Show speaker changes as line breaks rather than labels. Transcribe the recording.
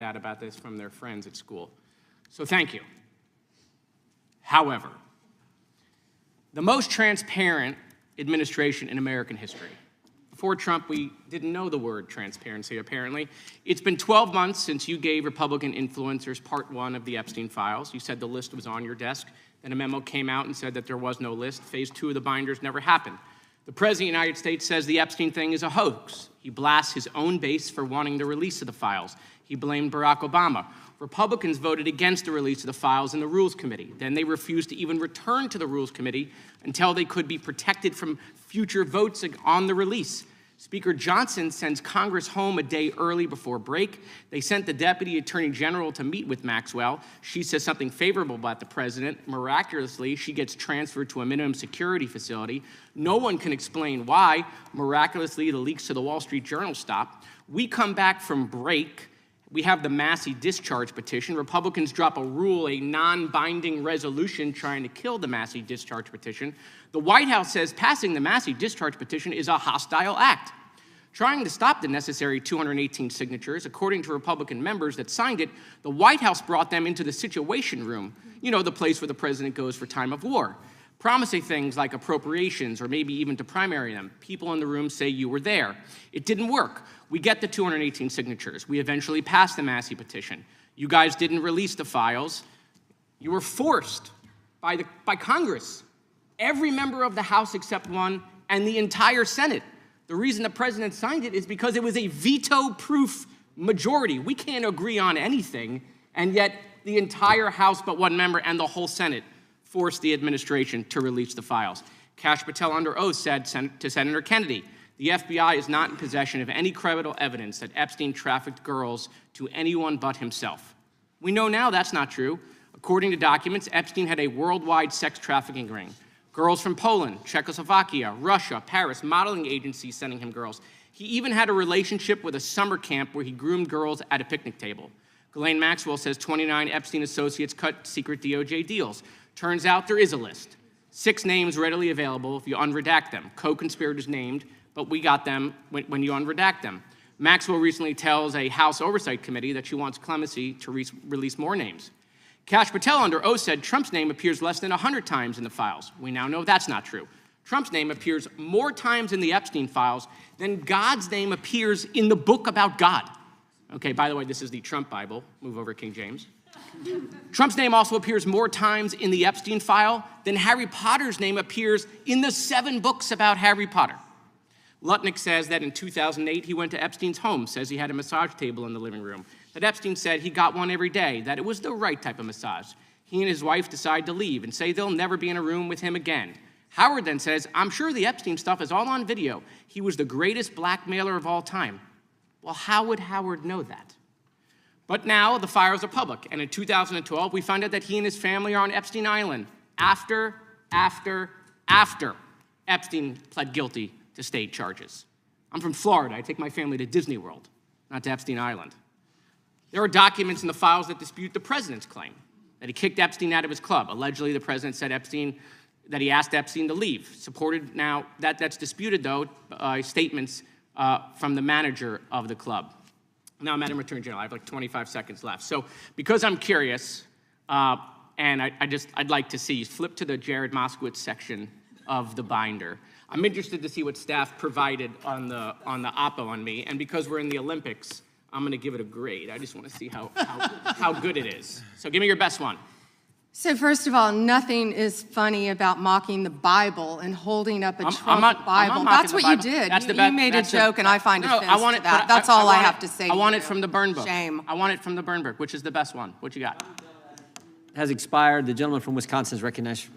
that about this from their friends at school. So thank you. However, the most transparent administration in American history. Before Trump, we didn't know the word transparency, apparently. It's been 12 months since you gave Republican influencers part one of the Epstein files. You said the list was on your desk. Then a memo came out and said that there was no list. Phase 2 of the binders never happened. The President of the United States says the Epstein thing is a hoax. He blasts his own base for wanting the release of the files. He blamed Barack Obama. Republicans voted against the release of the files in the Rules Committee. Then they refused to even return to the Rules Committee until they could be protected from future votes on the release. Speaker Johnson sends Congress home a day early before break. They sent the Deputy Attorney General to meet with Maxwell. She says something favorable about the president. Miraculously, she gets transferred to a minimum security facility. No one can explain why. Miraculously, the leaks to the Wall Street Journal stop. We come back from break. We have the Massey discharge petition. Republicans drop a rule, a non-binding resolution trying to kill the Massey discharge petition. The White House says passing the Massey discharge petition is a hostile act. Trying to stop the necessary 218 signatures, according to Republican members that signed it, the White House brought them into the Situation Room, you know, the place where the president goes for time of war, promising things like appropriations or maybe even to primary them. People in the room say you were there. It didn't work. We get the 218 signatures. We eventually passed the Massey petition. You guys didn't release the files. You were forced by Congress, every member of the House except one, and the entire Senate. The reason the president signed it is because it was a veto-proof majority. We can't agree on anything, and yet the entire House but one member and the whole Senate forced the administration to release the files. Kash Patel under oath said to Senator Kennedy, the FBI is not in possession of any credible evidence that Epstein trafficked girls to anyone but himself. We know now that's not true. According to documents, Epstein had a worldwide sex trafficking ring. Girls from Poland, Czechoslovakia, Russia, Paris, modeling agencies sending him girls. He even had a relationship with a summer camp where he groomed girls at a picnic table. Ghislaine Maxwell says 29 Epstein associates cut secret DOJ deals. Turns out there is a list. 6 names readily available if you unredact them. Co-conspirators named, but we got them when you unredact them. Maxwell recently tells a House Oversight Committee that she wants clemency to release more names. Kash Patel under oath said Trump's name appears less than 100 times in the files. We now know that's not true. Trump's name appears more times in the Epstein files than God's name appears in the book about God. Okay, by the way, this is the Trump Bible. Move over, King James. Trump's name also appears more times in the Epstein file than Harry Potter's name appears in the 7 books about Harry Potter. Lutnick says that in 2008, he went to Epstein's home, says he had a massage table in the living room, that Epstein said he got one every day, that it was the right type of massage. He and his wife decide to leave and say they'll never be in a room with him again. Howard then says, I'm sure the Epstein stuff is all on video. He was the greatest blackmailer of all time. Well, how would Howard know that? But now the files are public, and in 2012, we find out that he and his family are on Epstein Island after Epstein pled guilty to state charges. I'm from Florida. I take my family to Disney World, not to Epstein Island. There are documents in the files that dispute the president's claim that he kicked Epstein out of his club. Allegedly, the president said that he asked Epstein to leave. Supported now, that's disputed, though, statements from the manager of the club. Now, Madam Attorney General, I have like 25 seconds left. So because I'm curious, and I'd like to see, flip to the Rep Moskowitz section of the binder. I'm interested to see what staff provided on the oppo on me, and because we're in the Olympics, I'm going to give it a grade. I just want to see how good it is. So give me your best one.
So first of all, nothing is funny about mocking the Bible and holding up a Trump Bible. That's what you did. You made a joke, and I find offense to that. That's all I have to say.
I want it from the burn book.
Shame.
I want it from the burn book. Which is the best one? What you got?
Has expired. The gentleman from Wisconsin is recognized.